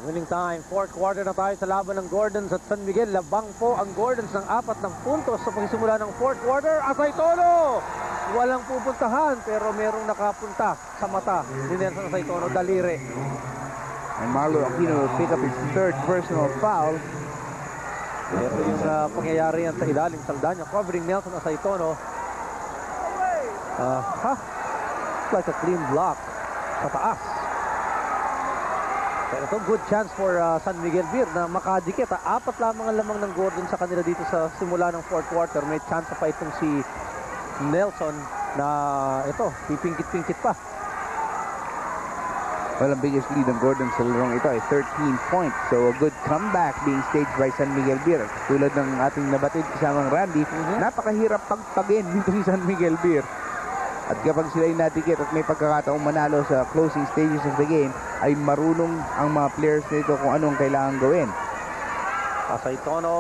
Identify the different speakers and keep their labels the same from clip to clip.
Speaker 1: Winning time, fourth quarter na tayo sa laban ng Gordons at San Miguel. Labang po ang Gordons ng 4 puntos sa pagsimula ng fourth quarter. Asaytono! Walang pupuntahan pero merong nakapunta sa mata ni Nelson Asaytono, daliri.
Speaker 2: And Marlo Aquino will pick up his third personal foul.
Speaker 1: Ito yung pangyayari yan sa ilalim. Saldana covering Nelson Asaytono. Like a clean block sa taas. Pero ito, good chance for San Miguel Beer na makadikit. 4 lamang ang lamang ng Gordon sa kanila dito sa simula ng fourth quarter. May chance pa itong si Nelson na ito, pipingkit-pingkit pa.
Speaker 2: Well, ang biggest lead ng Gordon sa larong ito ay 13 points. So a good comeback being staged by San Miguel Beer. Tulad ng ating nabatid kasamang Randy, napakahirap pagpagin dito si San Miguel Beer. At kapag sila ay natikit at may pagkakataong manalo sa closing stages of the game, ay marunong ang mga players nito kung anong kailangan gawin.
Speaker 1: Asaytono,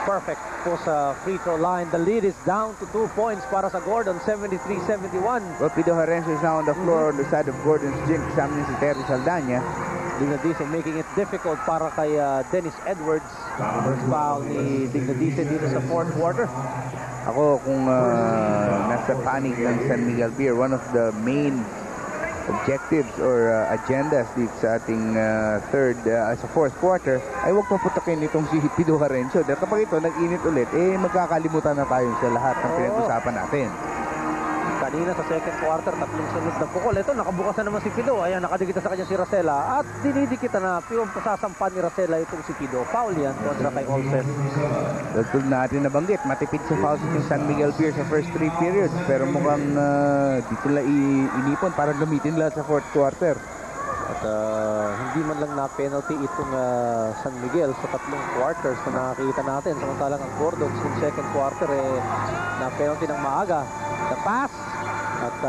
Speaker 1: perfect po sa free throw line. The lead is down to 2 points para sa Gordon, 73-71.
Speaker 2: Well, Pido Harencio is now on the floor on the side of Gordon's gym, kasama niya si Terry Saldana.
Speaker 1: Dignadice making it difficult para kay Dennis Edwards. First foul ni Dignadice dito sa fourth quarter.
Speaker 2: Ako, kung nasa panic ng San Miguel Beer, one of the main objectives or agendas dito sa ating sa fourth quarter ay huwag paputakin itong si Pido Harencio. Dahil kapag ito nag-init ulit, magkakalimutan na tayo sa lahat ng pinag-usapan natin.
Speaker 1: Kanina sa second quarter, 3 sunod na pukol. Ito, nakabukas na naman si Pido. Ayan, nakadikita sa kanya si Racela. At dinidikita na, piwang pasasampan ni Racela itong si Pido. Foul yan kontra kay Olsen.
Speaker 2: Tulad natin nabanggit, matipid sa fouls yung San Miguel Beer sa first 3 periods. Pero mukhang dito lang inipon para gamitin lahat sa fourth quarter.
Speaker 1: At hindi man lang na-penalty itong San Miguel sa 3 quarters na nakakita natin. Samantalang ang Gordons yung second quarter na-penalty ng maaga. The pass at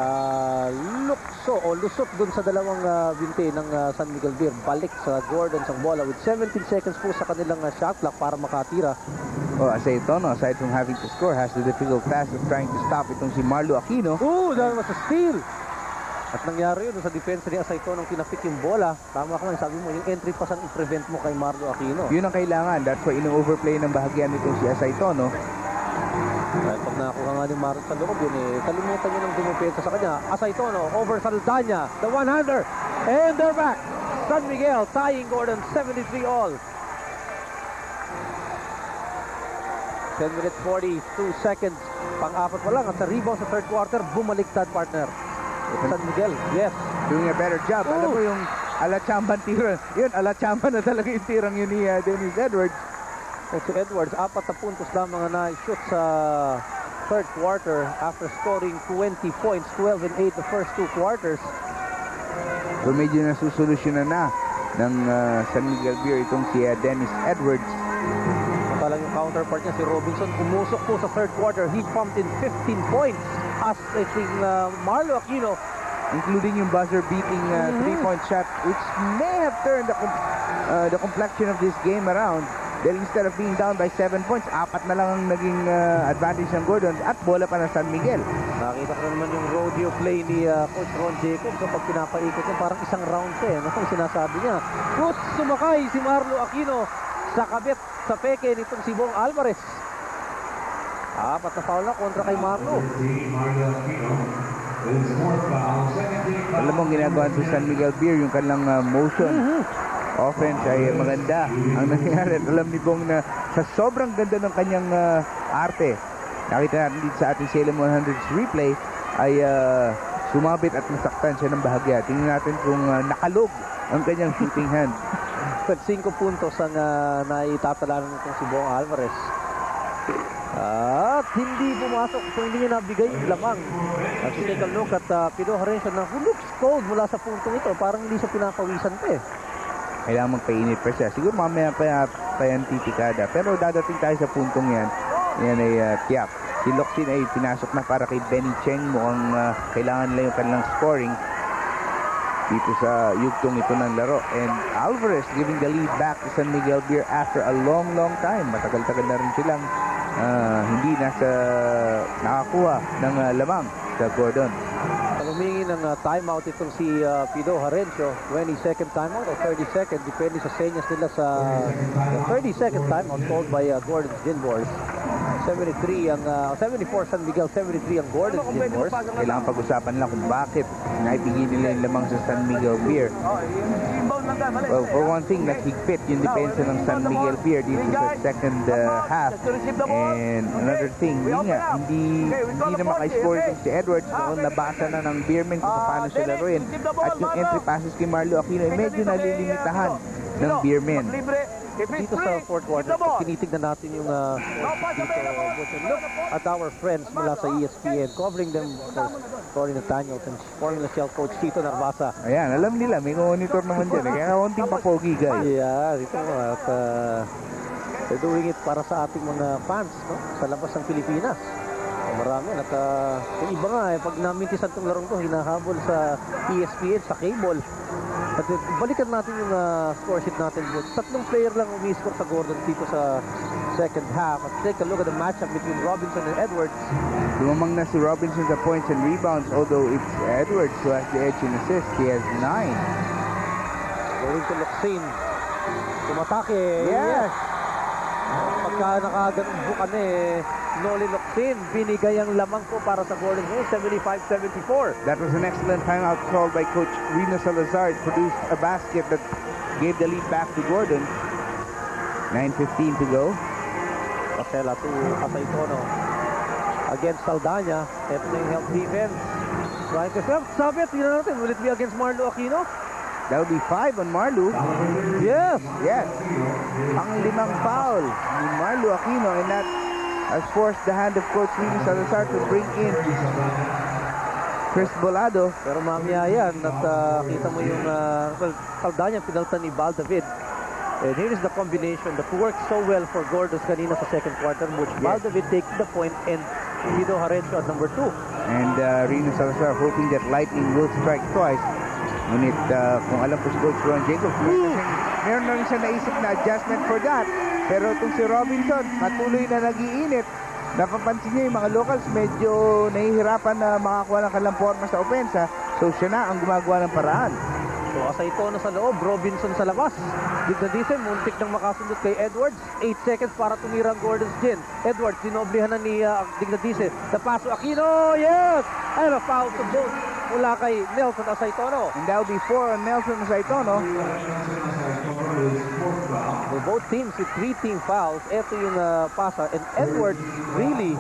Speaker 1: lusot dun sa dalawang binti ng San Miguel Beer. Balik sa Gordons ang bola with 17 seconds po sa kanilang shot clock para makatira.
Speaker 2: Oh, Asaytono, aside from having to score, has the difficult task of trying to stop itong si Marlo Aquino.
Speaker 1: That was a steal! At nangyari yun sa depensa ni Asaytono, kinapit yung bola. Tama ka man, sabi mo, yung entry pass ang i-prevent mo kay Marlo Aquino.
Speaker 2: Yun ang kailangan. That's why ino-overplay ng bahagyan nitong si Asaytono.
Speaker 1: Dahil pag nakuha nga ni Marlo sa loob yun, kalimutan nyo ng dumapensa sa kanya. Asaytono over Saldana, the one-hander, and they're back. San Miguel tying Gordon 73 all. 10 minutes 42 seconds. Pang-apat pa lang at sa rebound sa third quarter, bumaliktad partner. San Miguel, yes.
Speaker 2: Doing a better job. Alam mo yung ala-chamban tira. Yun, ala-chamban na talaga yung tirang yun ni Dennis Edwards.
Speaker 1: Si Edwards, 4 na puntos lamang na shoot sa third quarter after scoring 20 points, 12 and 8 the first 2 quarters.
Speaker 2: So medyo nasusolusyonan na ng San Miguel Beer itong si Dennis Edwards.
Speaker 1: Matalang yung counterpart niya, si Robinson, umusok po sa third quarter. He pumped in 15 points as I think Marlo Aquino,
Speaker 2: including yung buzzer-beating 3-point shot, which may have turned the complexion of this game around. Dahil instead of being down by 7 points, 4 na lang ang naging advantage ng Gordon at bola pa ng San Miguel.
Speaker 1: Nakita ko naman yung rodeo play ni Coach Ron Jacobs kapag pinapaikot niya, parang isang round pa Ang sinasabi niya, Coach, sumakay si Marlo Aquino sa kabit sa peke nitong si Bong Alvarez. 4 na foul na kontra kay Marlo.
Speaker 2: Alam mo, ginagawa sa San Miguel Beer yung kanilang motion offense ay maganda. Ang nangyari, alam ni Bong na sa sobrang ganda ng kanyang arte, nakita natin dito sa ating Salem 100's replay, ay sumabit at nasaktan siya ng bahagya. Tingnan natin kung nakalog ang kanyang shooting hand.
Speaker 1: 5 puntos ang naitatalanan nitong si Bong Alvarez. At hindi pumasok, so hindi niya nabigay yung lamang. At take a look at Pido Harencio na who looks cold mula sa puntong ito. Parang hindi siya pinapawisan pa
Speaker 2: Kailangan magpainit pa siya. Siguro mamaya pa yan titikada. Pero dadating tayo sa puntong yan. Yan ay tiyak. Si Locsin ay pinasok na para kay Benny Cheng. Mukhang kailangan nila yung kanilang scoring dito sa yugtong ito ng laro. And Alvarez giving the lead back to San Miguel Beer after a long time. Matagal-tagal na rin silang hindi nakakuha ng lamang sa Gordon.
Speaker 1: Humingi ng timeout itong si Pido Harencio. 20-second timeout o 30-second. Depende sa senyas nila sa 30-second timeout called by Gordon Ginbors. 74 San Miguel, 73 ang Gordon Ginbors.
Speaker 2: Kailangan pag-usapan lang kung bakit naibigay nila yung lamang sa San Miguel Beer. Well, for one thing, naghigpit yung depensa ng San Miguel Beer dito sa second half. And another thing, hindi na maka-score itong si Edwards. Noon nabasa na ng Beermen kung paano siya laruin. At yung entry passes kay Marlo Aquino ay medyo nalilimitahan ng Beermen.
Speaker 1: Dito sa fourth quarter, tinitignan natin yung look at our friends mula sa ESPN, covering them for Cory Nathaniel and Formula Shell coach Tito Narvasa.
Speaker 2: Ayan, alam nila, may monitor naman dyan. Kaya kaunting papogi, guys.
Speaker 1: Yeah, dito at they're doing it para sa ating mga fans, no? Sa labas ng Pilipinas. Marami at yung iba nga pag namintisan itong larong to, hinahabol sa ESPN, sa cable. At balikan natin yung score sheet natin. Tatlong player lang umi-score sa Gordon dito sa second half. At take a look at the matchup between Robinson and Edwards.
Speaker 2: Lumamang na si Robinson sa points and rebounds, although it's Edwards who has the edge in assists. He has 9.
Speaker 1: Going to Luxin. Tumatake.
Speaker 2: Yes!
Speaker 1: Pagka nakaganong bukan Noli Luxin, binigay ang lamang po para sa Gordon Hill, 75-74.
Speaker 2: That was an excellent timeout called by Coach Rino Salazar. It produced a basket that gave the lead back to Gordon. 9:15 to go.
Speaker 1: Pasela to Asaytono against Saldana. Ito na yung help defense. Trying to help. Sabi at tingnan natin, will it be against Marlo Aquino?
Speaker 2: That would be 5 on Marlo.
Speaker 1: Yes!
Speaker 2: Yes. Ang limang foul ni Marlo Aquino, and that has forced the hand of Coach Rino Salazar to bring in Chris Bolado.
Speaker 1: Pero mamaya yan at kita mo yung Saldana pinaltan ni Val David. And here is the combination that worked so well for Gordos kanina sa second quarter, which Val David takes the point and Pido Harencio at number 2.
Speaker 2: And Rino Salazar hoping that lightning will strike twice. Ngunit kung alam po si Coach Ron Jacobs, meron na rin siya naisip na adjustment for that. Pero itong si Robinson, patuloy na nag-iinit. Napapansin niyo yung mga locals medyo nahihirapan na makakuha ng kanilang forma sa opensa. So siya na ang gumagawa ng paraan.
Speaker 1: So Asaytono sa loob, Robinson sa labas. Dignadise, muntik nang makasundot kay Edwards. 8 seconds para tumira ang Gordon's Gin. Edwards, dinoblihan na ni Dignadise. The pass to Aquino, yes! And a foul to both mula kay Nelson Asaytono.
Speaker 2: And that will be 4 on Nelson Asaytono.
Speaker 1: So both teams with 3 team fouls. Ito yung pasa. And Edwards really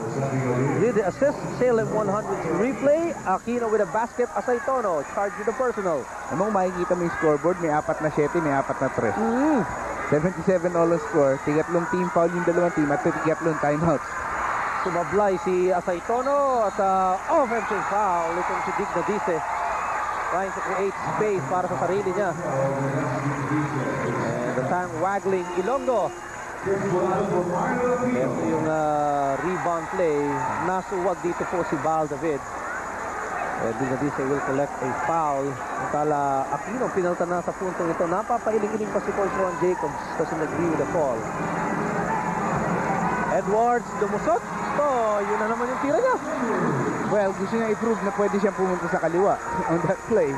Speaker 1: did the assist. Salem 100 replay. Aquino with a basket. Asaytono charged with the personal.
Speaker 2: Ano makikita mo yung scoreboard? May 4 na 7, may 4 na 3. 77 all on score. Tigatlong team foul yung dalawang team at tigatlong timeouts.
Speaker 1: Sumablay si Asaytono at offensive foul. Itong si Dignadise. Trying to create space para sa sarili niya. And the time waggling Ilonggo. Ito yung rebound play. Nasuwag dito po si Val David. Dignadise will collect a foul. Tala Aquino pinaltan na sa puntong ito. Napapailing-iling pa si Coach Ron Jacobs kasi nag-agree with the call. Edwards lumusot. Yun na naman yung tira niya.
Speaker 2: Well, gusto niya i-prove na pwede siyang pumunta sa kaliwa on that play.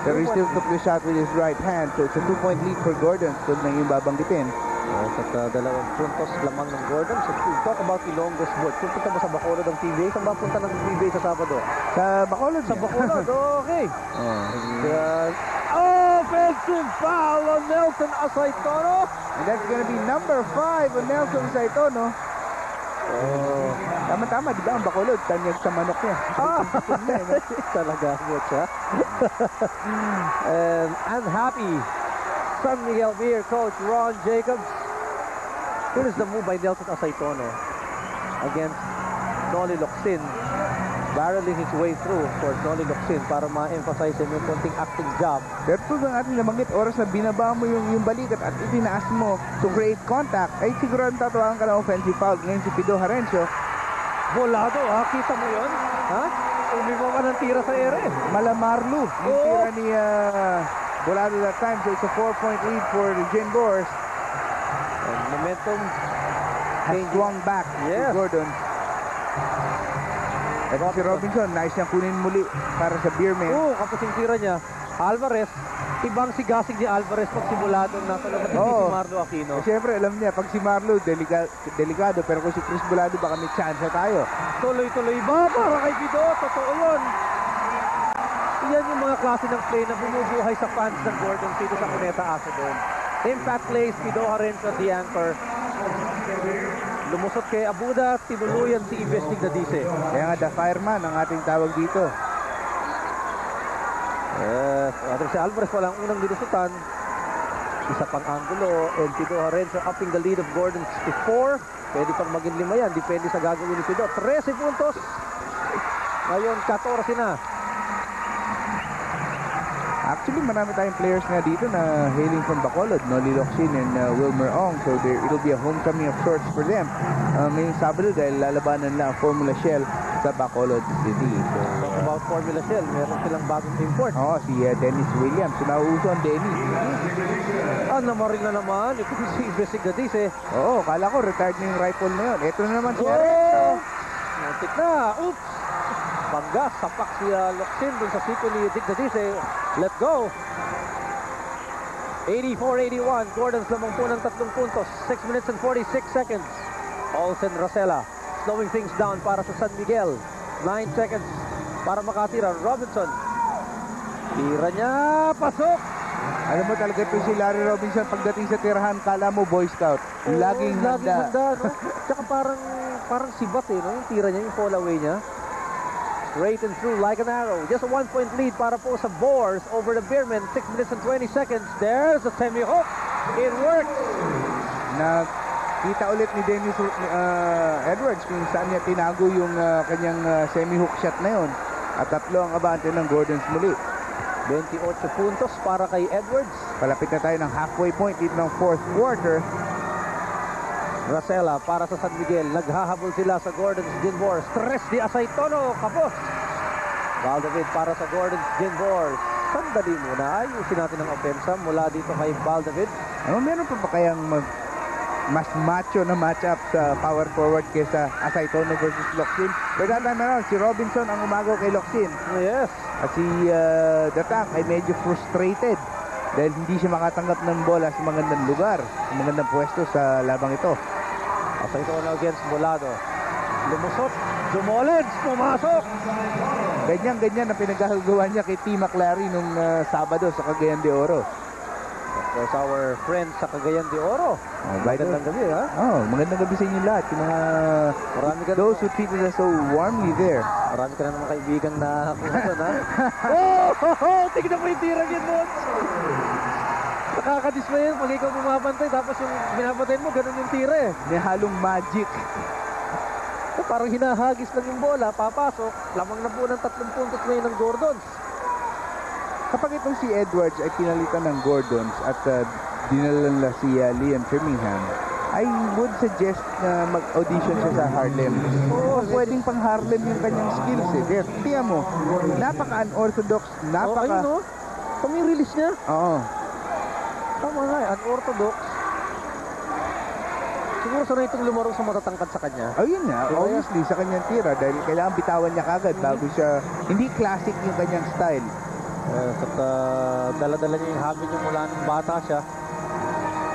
Speaker 2: Pero he still took the shot with his right hand. So it's a 2-point lead for Gordon. So na yung babanggitin.
Speaker 1: At 2 puntos lamang ng Gordon. So talk about Ilonggo's board. Kung punta ba sa Bacolod ng PBA? Saan ba punta ng PBA sa Sabado?
Speaker 2: Sa Bacolod.
Speaker 1: Sa Bacolod, okay. Offensive foul on Nelson Asaytono.
Speaker 2: And that's gonna be number 5 on Nelson Asaytono. Tama-tama, di ba ang Bacolod? Tanyag sa manok niya.
Speaker 1: Talaga mo siya. And unhappy San Miguel Beer coach Ron Jacobs. Here is the move by Nelson Asaytono against Noli Luxin. Barreling his way through for Noli Luxin para ma-emphasize yung konting acting job.
Speaker 2: Pero ito ang ating nabanggit, oras na binaba mo yung balikat at itinaas mo to create contact, ay siguro ang tatawagan ka ng offensive foul. Ngayon si Pido Harencio.
Speaker 1: Bolado, kita mo yun? Ha? Umi mo ka ng tira sa ere.
Speaker 2: Malamarlo yung tira ni Bolado that time. So it's a 4-point lead for the Ginbors.
Speaker 1: And momentum
Speaker 2: has swung back to Gordon. Ito si Robinson, nice niyang kunin muli para sa Beerman.
Speaker 1: Kapos yung tira niya. Alvarez, ibang sigasig ni Alvarez pag simuladong nasa labas si Marlo Aquino.
Speaker 2: Siyempre, alam niya, pag si Marlo, delikado. Pero kung si Chris Bolado, baka may chance tayo.
Speaker 1: Tuloy-tuloy ba para kay Pido? Totoo yun. Yan yung mga klase ng play na bumubuhay sa fans ng Gordon dito sa Cuneta Aso doon. Impact plays, Pido Harencio, the anchor. Lumusot kay Abuda, tinuluyan si Investing na Dice.
Speaker 2: Kaya nga, the fireman ang ating tawag dito.
Speaker 1: Yes, si Alvarez walang unang dinusutan. Isa pang angulo, and Pido Harencio upping the lead of Gordon to 4. Pwede pang maging 5 yan, depende sa gagawin ni Pido. 13 puntos. Ngayon, 14 na.
Speaker 2: Actually, marami tayong players na dito na hailing from Bacolod, Noli Locsin and Wilmer Ong. So, it'll be a homecoming of sorts for them. Ngayong Sabado dahil lalabanan lang Formula Shell sa Bacolod City. So,
Speaker 1: about Formula Shell, meron silang bagong import.
Speaker 2: Si Dennis Williams. So, nauuso ang Dennis.
Speaker 1: Namarin na naman. Ito si Investing na Dice.
Speaker 2: Kala ko retired na yung rifle na yun. Ito na naman si
Speaker 1: Muntik na. Oops! Panggas, sapak si Locsin dun sa siko ni Dice. Let go. 84-81. Gordon's lamang po ng 3 puntos. 6 minutes and 46 seconds. Olsen Rosella slowing things down para sa San Miguel. 9 seconds para makatira. Robinson. Tira niya. Pasok.
Speaker 2: Alam mo talaga ito si Larry Robinson pagdating sa tirahan, kala mo Boy Scout. Laging handa.
Speaker 1: No? Tsaka parang sibat no? Yung tira niya, yung fall away niya. Straight and through like an arrow. Just a 1-point lead para po sa Boars over the Beermen. 6 minutes and 20 seconds. There's a semi-hook. It works.
Speaker 2: Kita ulit ni Dennis Edwards kung saan niya tinago yung kanyang semi-hook shot na yun. At 3 ang abante ng Gordons muli.
Speaker 1: 28 puntos para kay Edwards.
Speaker 2: Palapit na tayo ng halfway point dito ng 4th quarter.
Speaker 1: Rosella para sa San Miguel. Naghahabol sila sa Gordon's Ginbors. Tres di Asaytono. Kapos. Valdavid para sa Gordon's Ginbors. Sandali muna. Ayusin natin ang opensa mula dito kay Valdavid.
Speaker 2: Meron pa ba kayang mas macho na matchup sa power forward kesa Asaytono versus Locsin? Pero naman si Robinson ang umagaw kay Locsin.
Speaker 1: Yes.
Speaker 2: At si Datak ay medyo frustrated dahil hindi siya makatanggap ng bola sa magandang lugar, sa magandang pwesto sa labang ito.
Speaker 1: Asaytono against Bolado. Lumusot. Dumolens. Pumasok.
Speaker 2: Ganyan ang pinagkakagawa niya kay T. McLary nung Sabado sa Cagayan de Oro.
Speaker 1: That was our friends sa Cagayan de Oro. Magandang gabi, ha?
Speaker 2: Magandang gabi sa inyo lahat. Yung mga those who treated us so warmly there.
Speaker 1: Marami ka na naman kaibigan na kung doon, ha? Tignan mo yung tira yun doon. Nakakadismay yun pag ikaw bumabantay tapos yung binabantayin mo, ganun yung tira eh.
Speaker 2: May halong magic.
Speaker 1: Parang hinahagis lang yung bola, papasok. Lamang na po ng 3 puntos ngayon ng Gordons.
Speaker 2: Kapag itong si Edwards ay pinalitan ng Gordons at dinala nila si Liam Framingham, I would suggest na mag-audition siya sa Harlem. Pwedeng pang Harlem yung kanyang skills eh. Tiyan mo, napaka-unorthodox,
Speaker 1: ayun kung yung release niya. Tama nga unorthodox. Siguro sanay itong lumaro sa matatangkad sa kanya.
Speaker 2: Yun nga, obviously sa kanyang tira dahil kailangan bitawan niya kagad bago siya, hindi classic yung kanyang style.
Speaker 1: At dala-dala niya yung habit niya mula nung bata siya.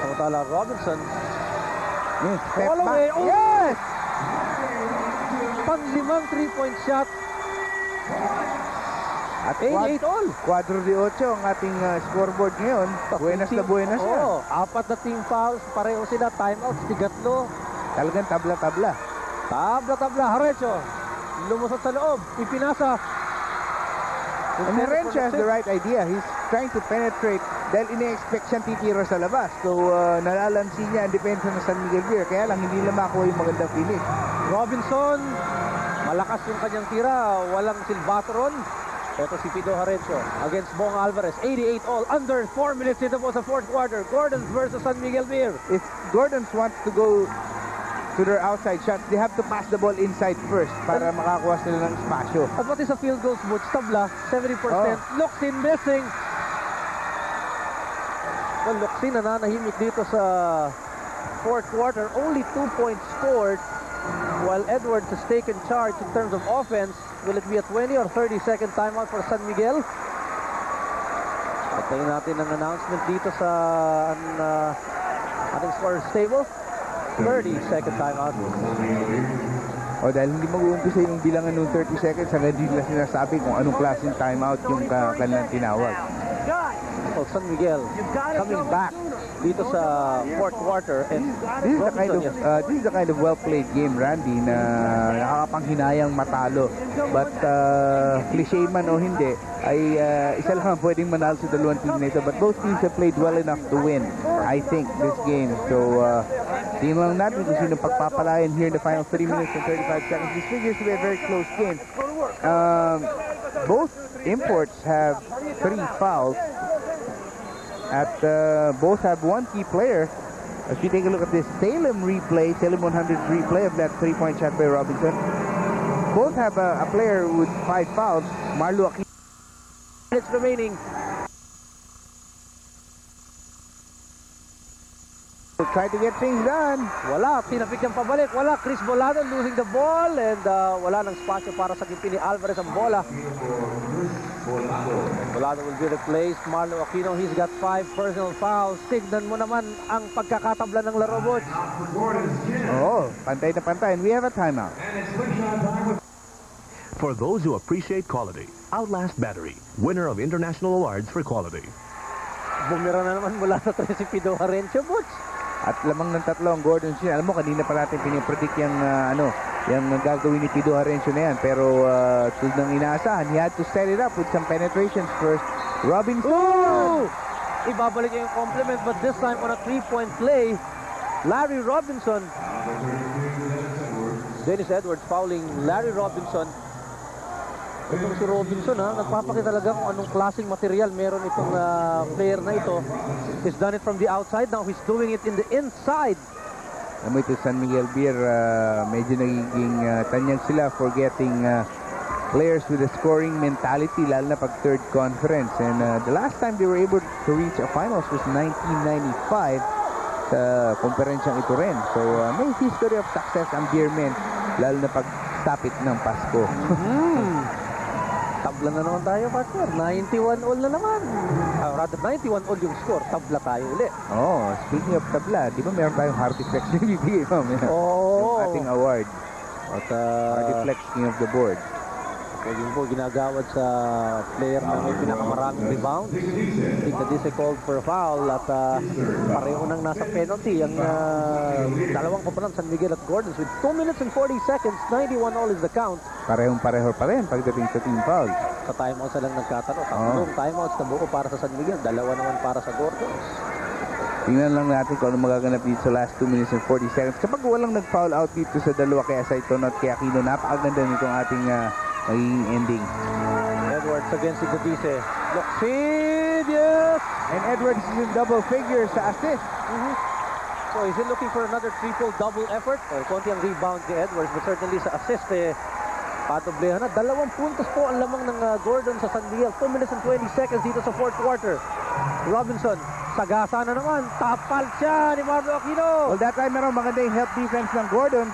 Speaker 1: Samantala Robinson.
Speaker 2: Yes, step
Speaker 1: all
Speaker 2: back.
Speaker 1: Away.
Speaker 2: Yes!
Speaker 1: Pang-5 3-point shot.
Speaker 2: At
Speaker 1: 88 all.
Speaker 2: 4-8 ang ating scoreboard ngayon. Buenas na buenas na.
Speaker 1: 4 na team fouls. Pareho sila. Timeouts. Tigatlo.
Speaker 2: Talagang tabla-tabla.
Speaker 1: Tabla-tabla. Harencio. Lumusot sa loob. Ipinasa.
Speaker 2: And Harencio has the right idea. He's trying to penetrate dahil ine-expect siyang titira sa labas. So, nalalansi niya ang depensa ng San Miguel Beer. Kaya lang, hindi nila makuha yung magandang finish.
Speaker 1: Robinson. Malakas yung kanyang tira. Walang silbatron. Ito si Pido Harencio against Bong Alvarez. 88 all. Under 4 minutes into po sa 4th quarter. Gordons versus San Miguel Beer.
Speaker 2: If Gordons wants to go to their outside shots, they have to pass the ball inside first para makakuha sila ng espasyo.
Speaker 1: At pati sa field goals, Butch, tabla, 70%. Locsin missing. Well, Locsin nananahimik dito sa 4th quarter. Only 2 points scored while Edwards has taken charge in terms of offense. Will it be a 20 or 30-second timeout for San Miguel? Patayin natin ang announcement dito sa ating scorer's table. 30-second timeout.
Speaker 2: O dahil hindi mag-uumpisa yung bilangan ng 30 seconds, hanggang hindi nila sinasabi kung anong klaseng timeout yung kanilang tinawag.
Speaker 1: Well, San Miguel coming back dito sa fourth quarter, and
Speaker 2: this is the kind of well-played game, Randy, na nakakapanghinayang matalo. But cliche man o hindi, ay isa lang ang pwedeng manalo sa dalawang team na ito. But both teams have played well enough to win, I think, this game. So, tingnan lang natin kung sino pagpapalayan here in the final 3 minutes and 35 seconds. This figures to be a very close game. Both imports have 3 fouls. At both have one key player. As we take a look at this Salem 100 replay of that 3-point shot by Robinson. Both have a player with 5 fouls. Marlo Aquino.
Speaker 1: Minutes remaining.
Speaker 2: Try to get things done.
Speaker 1: Wala, pinapik niyang pabalik. Wala, Chris Bolado losing the ball, and wala ng spasyo para sa kimpi ni Alvarez ang bola. Bolado will be replaced. Marlo Aquino, he's got 5 personal fouls. Tignan mo naman ang pagkakatabla ng laro, Butch.
Speaker 2: Oh, pantay na pantay. And we have a timeout.
Speaker 3: For those who appreciate quality, Outlast Battery, winner of international awards for quality.
Speaker 1: Bumira na naman mula sa 3 si Pido Harencio, Butch.
Speaker 2: At lamang ng 3 ang Gordon Shin. Alam mo, kanina pa natin pinipredict yung, yung gagawin ni Pido Harencio na yan. Pero tulad ng inaasahan, he had to set it up with some penetrations first. Robinson!
Speaker 1: Ooh! Ibabalik niya yung compliment, but this time on a 3-point play. Larry Robinson. Dennis Edwards fouling Larry Robinson. Itong si Robinson, nagpapakita talaga kung anong klaseng material meron itong player na ito. He's done it from the outside. Now he's doing it in the inside.
Speaker 2: Alam mo ito, San Miguel Beer, medyo nagiging tanyag sila for getting players with a scoring mentality, lalo na pag third conference. And the last time they were able to reach a finals was 1995 sa komperensyang ito rin. So may history of success ang Beermen, lalo na pag tapit ng Pasko.
Speaker 1: Tabla na naman tayo, partner. 91 all na naman. Rather, 91 all yung score. Tabla tayo ulit.
Speaker 2: Oh, speaking of tabla, di ba meron tayong Heartiflex na bibigay mamaya?
Speaker 1: Oh.
Speaker 2: Yung ating award.
Speaker 1: At
Speaker 2: Heartiflex King of the Board.
Speaker 1: yun po ginagawad sa player na may pinakamaraming rebound. Tigna called for foul at pareho nang nasa penalty ang dalawang koponan, San Miguel at Gordons, with 2 minutes and 40 seconds. 91 all is the count.
Speaker 2: Parehong-pareho pa rin pagdating sa team foul.
Speaker 1: Sa timeouts na lang nagkatalo. Tatlong timeouts na buo para sa San Miguel, dalawa naman para sa Gordons.
Speaker 2: Tingnan lang natin kung ano magaganap dito sa last 2 minutes and 40 seconds. Kapag walang nag-foul out dito sa dalawa kaya Saito at kaya Aquino, napakaganda nitong ating magiging ending.
Speaker 1: Edwards against Ignace. Lockseed, yes!
Speaker 2: And Edwards is in double figures sa assist.
Speaker 1: So is he looking for another triple-double effort? Konti ang rebound ni Edwards, but certainly sa assist patoblehan na. 2 puntos po ang lamang ng Gordon sa San Miguel. 2 minutes and 20 seconds dito sa fourth quarter. Robinson, sagasa na naman. Tapal siya ni Marlo Aquino.
Speaker 2: Well, that time meron maganda yung help defense ng Gordon.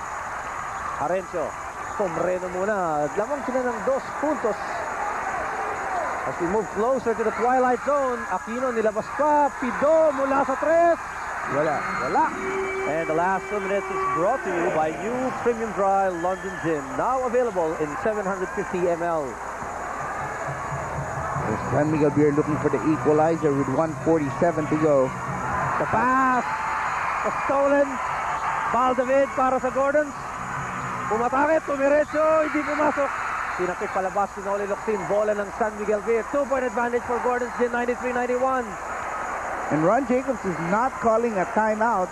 Speaker 1: Harencio, Pomreno muna. Lamang sila ng 2 puntos. As we move closer to the twilight zone, Aquino nilabas pa. Pido mula sa 3. Wala. And the last 2 minutes is brought to you by new Premium Dry London Gin. Now available in 750 ml.
Speaker 2: San Miguel Beer looking for the equalizer with 1:47 to go.
Speaker 1: The pass. The stolen. Baldavid para sa Gordons. Pumatake, tumiretso, hindi pumasok. Pinakit palabas si Noli Locsin. Bola ng San Miguel Beer. 2-point advantage for Gordons Gin, 93-91.
Speaker 2: And Ron Jacobs is not calling a timeout.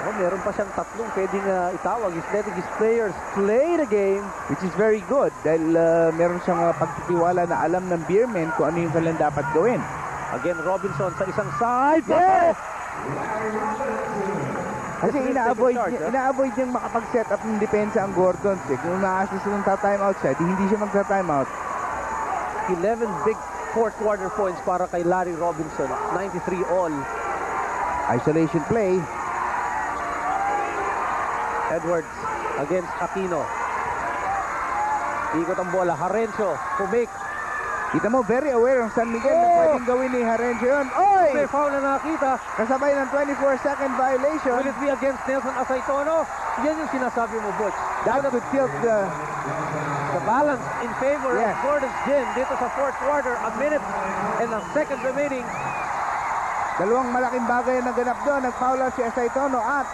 Speaker 1: Oh, meron pa siyang 3 pwedeng itawag. He's letting his players play the game.
Speaker 2: Which is very good dahil meron siyang pagtitiwala na alam ng Beermen kung ano yung kanilang dapat gawin.
Speaker 1: Again, Robinson sa isang side. Yes!
Speaker 2: Kasi ina-avoid niyang makapag-set up ng depensa ang Gordons. Kung na-assist ng timeout siya, hindi siya magsa-timeout.
Speaker 1: 11 big fourth quarter points para kay Larry Robinson. 93 all.
Speaker 2: Isolation play.
Speaker 1: Edwards against Aquino. Ikot ang bola. Harencio, Pumik.
Speaker 2: Kita mo, very aware ang San Miguel na pwedeng gawin ni Harencio yun. Oy!
Speaker 1: May foul na nakita.
Speaker 2: Kasabay ng 24-second violation.
Speaker 1: Will it be against Nelson Asaytono? Yan yung sinasabi mo, Butch.
Speaker 2: That would tilt the...
Speaker 1: The balance in favor
Speaker 2: Yes.
Speaker 1: of Gordon's Gin dito sa fourth quarter. A minute and a second remaining.
Speaker 2: Dalawang malaking bagay ang naganap doon. Nag-foul out si Asaytono at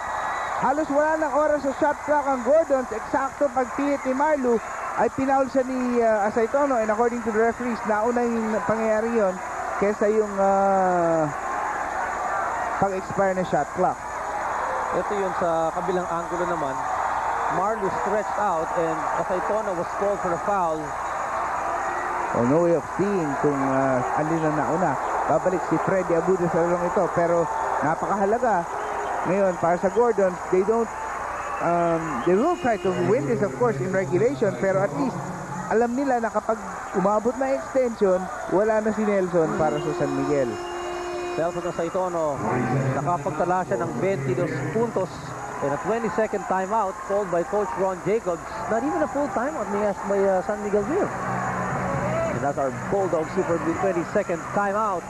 Speaker 2: halos wala ng oras sa shot clock ang Gordons. Eksakto pagpilit ni Marlu ay pinaul siya ni Asaytono, and according to the referees, nauna yung pangyayari yon kesa yung pag-expire na shot clock.
Speaker 1: Ito yun sa kabilang angulo naman. Marlu stretched out and Asaytono was called for a foul.
Speaker 2: Oh, no way of seeing kung alin na nauna. Babalik si Freddy Abuda sa lalong ito, pero napakahalaga ngayon para sa Gordon. They will try to win this, of course, in regulation, pero at least alam nila na kapag umabot na extension, wala na si Nelson para sa San Miguel.
Speaker 1: Nelson Asaytono, nakapagtala siya ng 22 puntos in a 20-second timeout called by Coach Ron Jacobs. Not even a full timeout by San Miguel Beer. And that's our Bulldog Super 20-second timeout.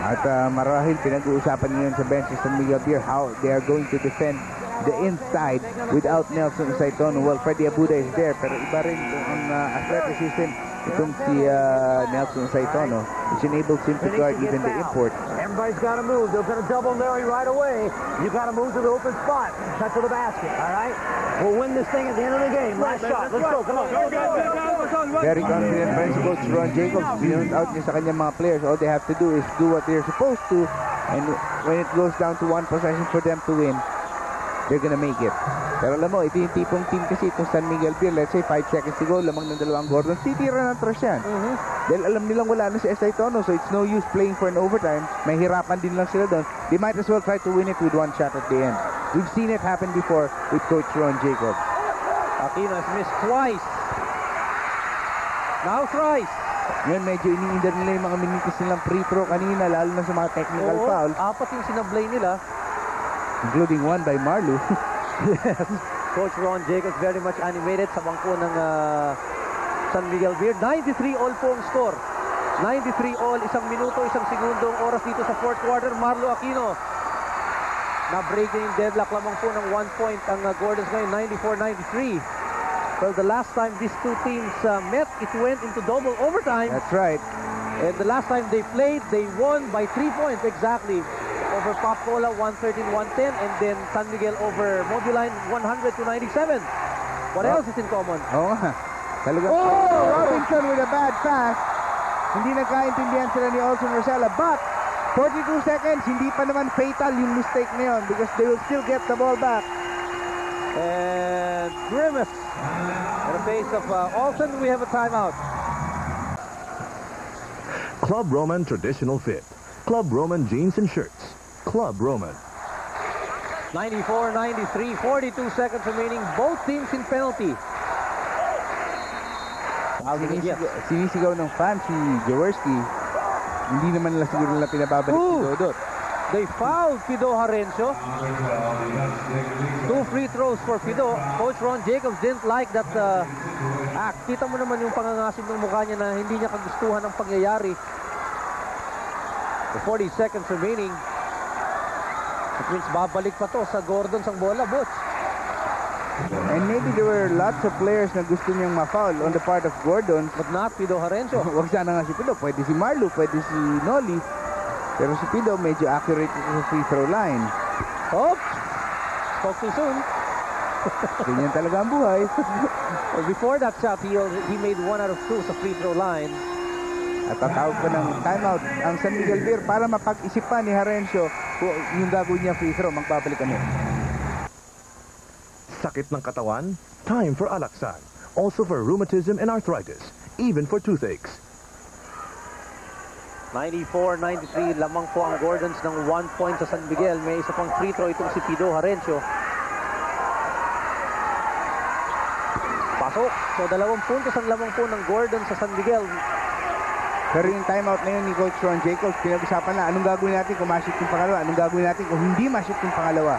Speaker 2: At marahil pinag-uusapan ngayon sa bench sa San Miguel Beer how they are going to defend the inside without Nelson Asaytono. Well, Freddy Abuda is there, pero iba rin ang athleticism itong si Nelson Asaytono, which enables him to guard even the import.
Speaker 4: Everybody's got to move. They're going to double Larry right away. You got to move to the open spot. Cut to the basket, all right? We'll win this thing at the end of the game. Last shot. Let's go. Come on. Go.
Speaker 2: Very confident pa rin si Coach Ron Jacobs. Binound out niya sa kanyang mga players. All they have to do is do what they're supposed to, and when it goes down to one possession for them to win, they're gonna make it. Pero alam mo, ito yung tipong team kasi itong San Miguel Beer. Let's say 5 seconds to go, lamang ng dalawang Gordon, titira ng trash yan. Dahil alam nilang wala na si Asaytono, so it's no use playing for an overtime. Mahirapan din lang sila doon. They might as well try to win it with one shot at the end. We've seen it happen before with Coach Ron Jacobs.
Speaker 1: Aquino has missed twice. Now thrice.
Speaker 2: Ngayon, medyo iniindar nila yung mga minitis nilang free throw kanina, lalo na sa mga technical foul,
Speaker 1: Apat yung sinablay nila.
Speaker 2: including one by Marlu.
Speaker 1: Yes. Coach Ron Jacobs very much animated sa bangko ng San Miguel Beer. 93 all po ang score. 93 all, isang minuto, isang segundong oras dito sa fourth quarter. Marlo Aquino. Na-break din yung deadlock, lamang po ng 1 point ang Gordons ngayon, 94-93. Well, the last time these two teams met, it went into double overtime.
Speaker 2: That's right.
Speaker 1: And the last time they played, they won by 3 points exactly. Over Papola, 113-110, and then San Miguel over Moduline, 100-97. What else is in common?
Speaker 2: Oo nga. Talagang Robinson with a bad pass. Hindi nagkaintindihan sila ni Olson Rosella, but 42 seconds, hindi pa naman fatal yung mistake na yun because they will still get the ball back.
Speaker 1: And Grimace in the face of Olson. We have a timeout.
Speaker 3: Club Roman Traditional Fit. Club Roman Jeans and Shirts. Club Roman.
Speaker 1: 94-93, 42 seconds remaining. Both teams in penalty.
Speaker 2: Sinisigaw ng fan si Jaworski. Hindi naman nila siguro nila pinababalik si Dodot.
Speaker 1: They fouled Fido Harencio. 2 free throws for Fido. Coach Ron Jacobs didn't like that act. Kita mo naman yung pangangasim ng mukha niya na hindi niya kagustuhan ng pangyayari. The 40 seconds remaining. It means babalik pa to sa Gordon sang bola, Butch.
Speaker 2: And maybe there were lots of players na gusto niyang ma-foul on the part of Gordon.
Speaker 1: But not Fido Harencio.
Speaker 2: Huwag sana nga si Pido. Pwede si Marlu, pwede si Noli. Pero si Pido medyo accurate ito sa free throw line.
Speaker 1: Oops! Spoke too soon.
Speaker 2: Ganyan talaga ang buhay.
Speaker 1: Well, before that shot, he made 1 out of 2 sa free throw line.
Speaker 2: At tatawag pa ng timeout ang San Miguel Beer para mapag-isipan ni Harencio kung yung gagawin niya free throw. Magbabalik kami.
Speaker 3: Sakit ng katawan? Time for Alaxan. Also for rheumatism and arthritis. Even for toothaches.
Speaker 1: 94-93, lamang po ang Gordons ng 1 point sa San Miguel. May isa pang free throw itong si Fido Harencio. Pasok. So 2 puntos ang lamang po ng Gordon sa San Miguel.
Speaker 2: Pero yung timeout na yun ni Coach Ron Jacobs, pinag-usapan na anong gagawin natin kung ma-shoot yung pangalawa, anong gagawin natin kung hindi ma-shoot yung pangalawa.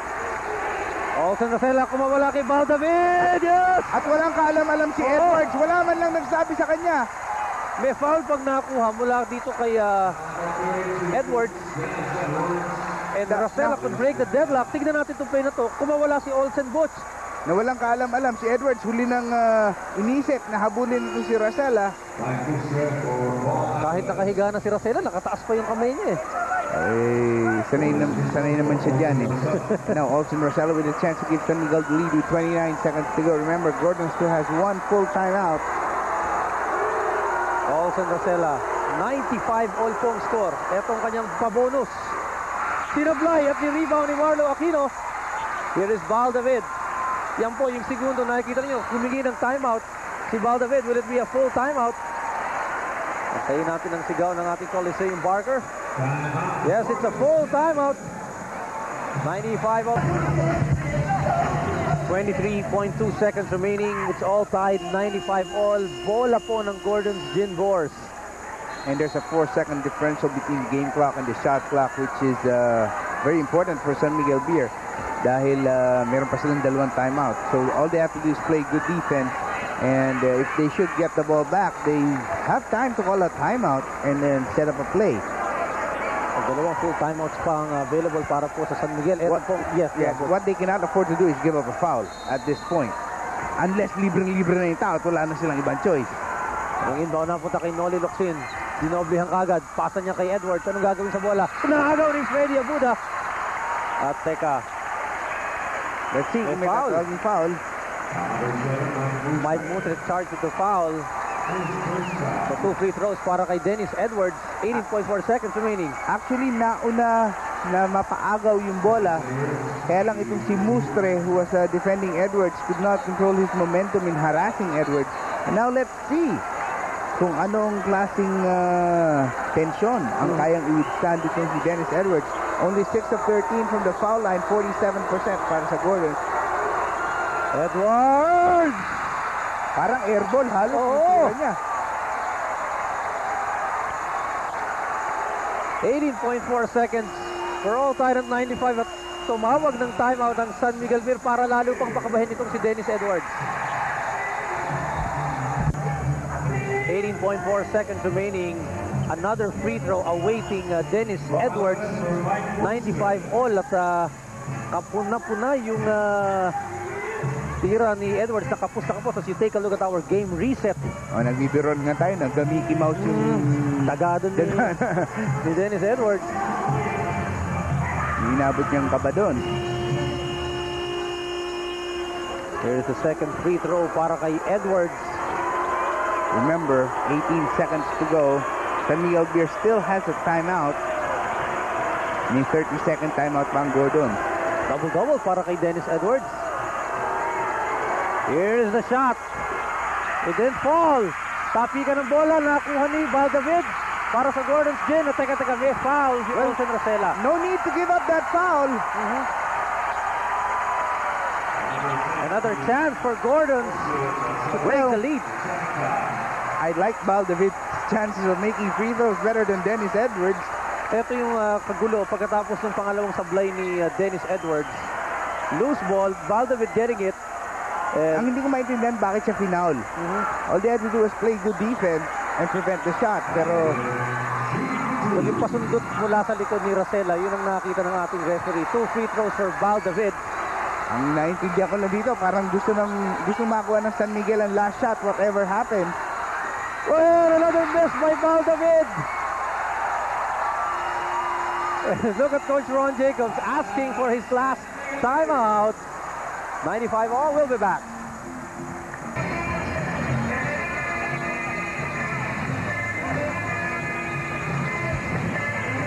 Speaker 1: Olsen Rosella kumawala kay Baldavid. Yes!
Speaker 2: At walang kaalam-alam si Edwards. Wala man lang nagsabi sa kanya.
Speaker 1: May foul pag nakuha mula dito kay Edwards. And Rosella could break the deadlock. Tignan natin itong play na to. Kumawala si Olsen Butch.
Speaker 2: Na walang kaalam-alam si Edwards. Huli nang inisip na habulin ito si Rosella.
Speaker 1: Kahit nakahiga na si Rosella, nakataas pa yung kamay niya eh.
Speaker 2: Sanay naman siya dyan eh. Now, Olsen Rosella with a chance to give San Miguel the lead with 29 seconds to go. Remember, Gordon still has one full timeout.
Speaker 1: Olsen Rosella, 95 all-pong score. Etong kanyang pabonus. Sinablay at ni-rebound ni Marlo Aquino. Here is Baldavid. Yan po yung segundo nakikita niyo. Humingi ng timeout. Si Baldavid, will it be a full timeout? Antayin natin ang sigaw ng ating Coliseum Barker. Yes, it's a full timeout. 95 all. 23.2 seconds remaining. It's all tied. 95 all. Bola po ng Gordon's Gin Boars.
Speaker 2: And there's a 4-second differential between the game clock and the shot clock, which is very important for San Miguel Beer dahil meron pa silang dalawang timeout. So all they have to do is play good defense, and if they should get the ball back, they have time to call a timeout and then set up a play.
Speaker 1: Dalawang full timeouts pa ang available para po sa San Miguel.
Speaker 2: What they cannot afford to do is give up a foul at this point. Unless libreng-libre na yung tao at wala na silang ibang choice.
Speaker 1: Ang inbound na punta kay Noli Locsin. Dinoblihan kagad. Pasa niya kay Edwards. Anong gagawin sa bola? Naagaw ni Freddy Abuda. At teka.
Speaker 2: Let's see. May foul.
Speaker 1: Mike Mutret charged with the foul. So 2 free throws para kay Dennis Edwards. 18.4 seconds remaining.
Speaker 2: Actually, nauna na mapaagaw yung bola. Kaya lang itong si Mustre, who was defending Edwards, could not control his momentum in harassing Edwards. And now let's see kung anong klaseng tensyon ang kayang i-withstand itong si Dennis Edwards. Only 6 of 13 from the foul line, 47% para sa Gordon.
Speaker 1: Edwards!
Speaker 2: Parang airball halos.
Speaker 1: Oo.
Speaker 2: Niya.
Speaker 1: 18.4 seconds. We're all tied at 95 at tumawag ng timeout ng San Miguel Beer para lalo pang pakabahin itong si Dennis Edwards. 18.4 seconds remaining. Another free throw awaiting Dennis Edwards. 95 all at kapuna-puna yung tira ni Edwards. Nakapos as you take a look at our game reset.
Speaker 2: Nagbibiron nga tayo. Nag-Mickey Mouse yung
Speaker 1: tagado ni Dennis Edwards.
Speaker 2: Inabot niyang kaba doon.
Speaker 1: Here's the second free throw para kay Edwards.
Speaker 2: Remember, 18 seconds to go. San Miguel Beer still has a timeout. May 30-second timeout pa ang Gordon.
Speaker 1: Double-double para kay Dennis Edwards. Here's the shot. It didn't fall. Tapi ka ng bola. Nakuha ni Baldavid para sa Gordon's Gin. Teka, may foul si Olsen Rosella.
Speaker 2: No need to give up that foul.
Speaker 1: Another chance for Gordon to take the lead.
Speaker 2: I like Baldavid's chances of making free throws better than Dennis Edwards.
Speaker 1: Ito yung kagulo pagkatapos ng pangalawang sablay ni Dennis Edwards. Loose ball, Baldavid getting it.
Speaker 2: Ang hindi ko maintindihan bakit siya finaul. All they had to do was play good defense and prevent the shot. Pero
Speaker 1: yung pasundot mula sa likod ni Rosella, yun ang nakita ng ating referee. 2 free throws for Baldavid.
Speaker 2: Ang naintindihan ko na dito, parang gusto makuha ng San Miguel ang last shot, whatever happened.
Speaker 1: Well, another miss by Baldavid. Look at Coach Ron Jacobs asking for his last timeout. 95 all, we'll be back.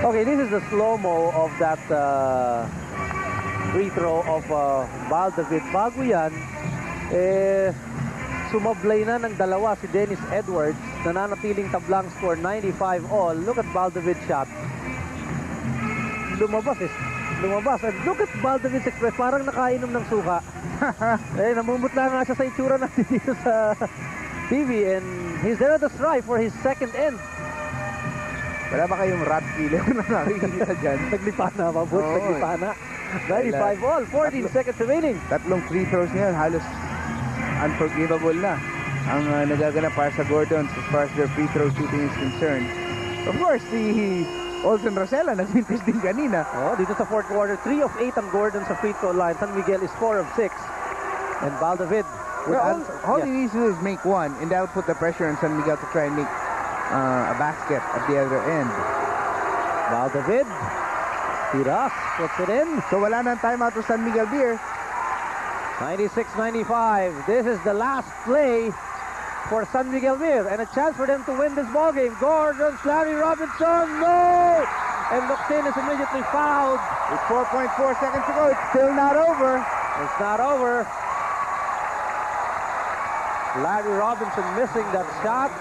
Speaker 1: Okay, this is the slow-mo of that free throw of Baldavid. Bago yan, sumablay na ng dalawa si Dennis Edwards. Nananatiling tablang score, 95 all. Look at Baldavid's shot. Lumabas. And look at Baldavid's express. Parang nakainom ng suka. Namumutla nga siya sa itsura natin dito sa TV. And he's there at the strive for his second end.
Speaker 2: Wala ba kayong rat killer na nakikita dyan?
Speaker 1: Naglipana, mabut. Naglipana. 95 all, 14 seconds remaining.
Speaker 2: Tatlong free throws ngayon, halos unforgivable na ang nagaganap para sa Gordons as far as their free throw shooting is concerned. Of course, si Olsen Rosella nagmintis din kanina.
Speaker 1: Oh, dito sa fourth quarter, 3 of 8 ang Gordon sa free throw line. San Miguel is 4 of 6. And Valdavid would
Speaker 2: Well,
Speaker 1: answer.
Speaker 2: all he needs to do is make one, and that'll put the pressure on San Miguel to try and make a basket at the other end.
Speaker 1: Valdavid. Tiras puts it in.
Speaker 2: So wala nang timeout to San Miguel Beer.
Speaker 1: 96-95. This is the last play for San Miguel Beer, and a chance for them to win this ball game. Gordon, Larry Robinson, no! And Locsin is immediately fouled.
Speaker 2: With 4.4 seconds to go, it's still not over.
Speaker 1: It's not over. Larry Robinson missing that shot.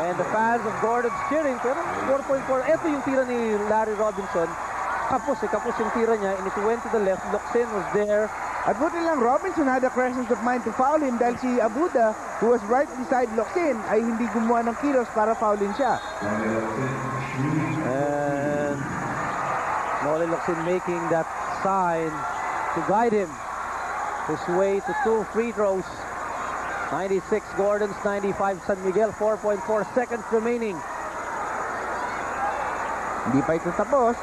Speaker 1: And the fans of Gordon's cheering. Pero 4.4. Ito yung tira ni Larry Robinson. Kapos yung tira niya. And it went to the left. Locsin was there.
Speaker 2: At buti lang, Robinson had the presence of mind to foul him dahil si Abuda, who was right beside Locsin, ay hindi gumawa ng kilos para foulin siya.
Speaker 1: And Noli Locsin making that sign to guide him his way to 2 free throws. 96 Gordons, 95 San Miguel, 4.4 seconds remaining.
Speaker 2: Hindi pa ito tapos.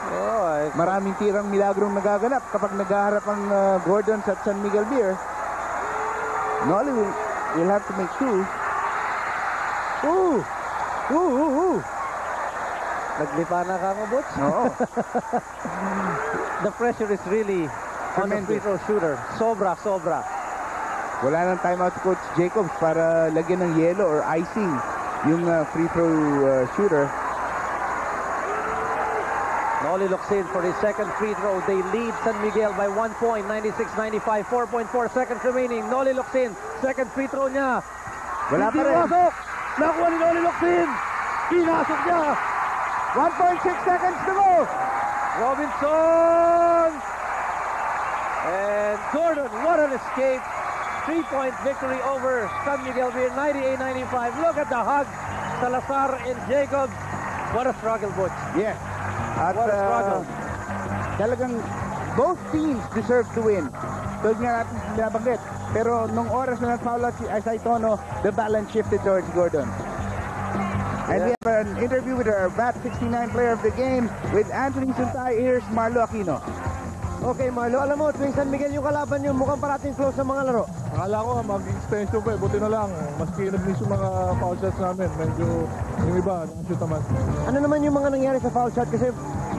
Speaker 2: Maraming tirang milagrong nagaganap kapag naghaharap ang Gordons at San Miguel Beer. Noli will have to make 2.
Speaker 1: Naglipa na ka mo, Butch?
Speaker 2: Oo.
Speaker 1: The pressure is really on the free throw shooter. Sobra.
Speaker 2: Wala nang timeout si Coach Jacobs para lagyan ng yellow or icing yung free throw shooter.
Speaker 1: Noli Locsin for his second free throw. They lead San Miguel by 1 point. 96-95. 4.4 seconds remaining. Noli Locsin, second free throw niya.
Speaker 2: Wala pa
Speaker 1: Hindi
Speaker 2: rin.
Speaker 1: pasok. Nakuha ni Noli Locsin. Pinasok niya.
Speaker 2: 1.6 seconds to go.
Speaker 1: Robinson. And Gordon, what an escape. 3-point victory over San Miguel Beer, 98-95. Look at the hug. Salazar and Jacobs. What a struggle, Butch.
Speaker 2: Yes. At
Speaker 1: What a struggle.
Speaker 2: talagang both teams deserve to win. Tulad nga natin binabanggit. Pero nung oras na nag-foul out si Isai Tono, the balance shifted towards Gordon. And we have an interview with our BAT 69 player of the game with Anthony Suntay. Here's Marlo Aquino.
Speaker 4: Okay, Marlo, alam mo, tuwing San Miguel yung kalaban nyo, mukhang parating close sa mga laro.
Speaker 5: Akala ko mag-extension pa eh. Buti na lang. Maski nag-miss yung mga foul shots namin. Medyo yung iba, nakashoot naman.
Speaker 4: Ano naman yung mga nangyari sa foul shot? Kasi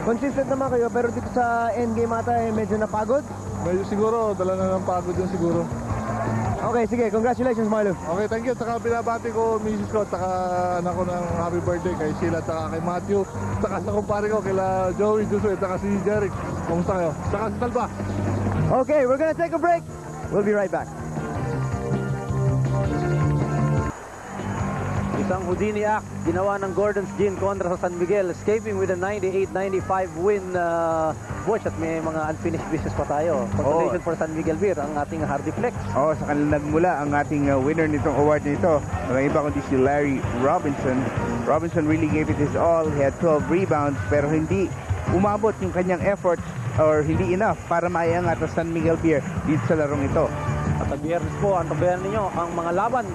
Speaker 4: consistent naman kayo, pero dito sa endgame ata eh, medyo napagod.
Speaker 5: Medyo siguro, dala na ng pagod yun siguro.
Speaker 4: Okay, sige, congratulations, Marlo.
Speaker 5: Okay, thank you. Saka binabati ko, Mrs. ko, saka anak ko ng happy birthday kay Sheila, saka kay Matthew, saka sa kumpare ko, kila Joey, Josué, saka si Jeric. Kumusta kayo? Saka si Talba.
Speaker 4: Okay, we're gonna take a break. We'll be right back.
Speaker 1: Isang Houdini act ginawa ng Gordon's Gin kontra sa San Miguel, escaping with a 98-95 win. Butch, at may mga unfinished business pa tayo. Congratulations for San Miguel Beer, ang ating Hardy Flex.
Speaker 2: Sa kanila nagmula ang ating winner nitong award nito. Walang iba kundi si Larry Robinson. Robinson really gave it his all. He had 12 rebounds pero hindi umabot yung kanyang effort or hindi enough para maiangat ang San Miguel Beer dito sa larong ito.
Speaker 1: At sa Biyernes po, ang tabayan ninyo, ang mga laban.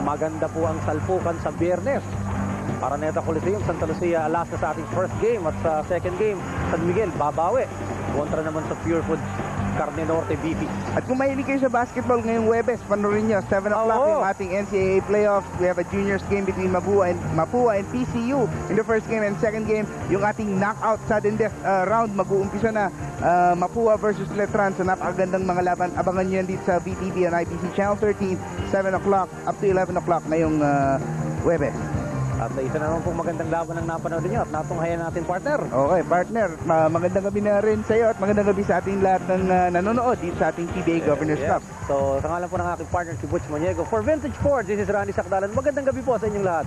Speaker 1: Maganda po ang salpukan sa Biyernes. Araneta Coliseum, Santa Lucia, Alaska sa ating first game. At sa second game, San Miguel, babawi. Kontra naman sa Pure Food, Carne Norte, BP.
Speaker 2: At kung mahilig kayo sa basketball ngayong Webes, panoorin nyo, 7 o'clock yung ating NCAA playoffs. We have a juniors game between Mapua and PCU in the first game, and second game, yung ating knockout sudden death round. Mag-uumpisa na Mapua versus Letran. So napakagandang mga laban. Abangan nyo yan dito sa VTV on IBC Channel 13, 7 o'clock up to 11 o'clock na yung Webes.
Speaker 1: At isa na naman pong magandang laban ang napanood niyo at natunghayan natin, partner.
Speaker 2: Okay, partner. Magandang gabi na rin sa iyo at magandang gabi sa ating lahat ng nanonood dito sa ating PBA Governor's Cup.
Speaker 1: So, sa ngalan po ng aking partner si Butch Maniego. For Vintage Ford, this is Randy Sakdalan. Magandang gabi po sa inyong lahat.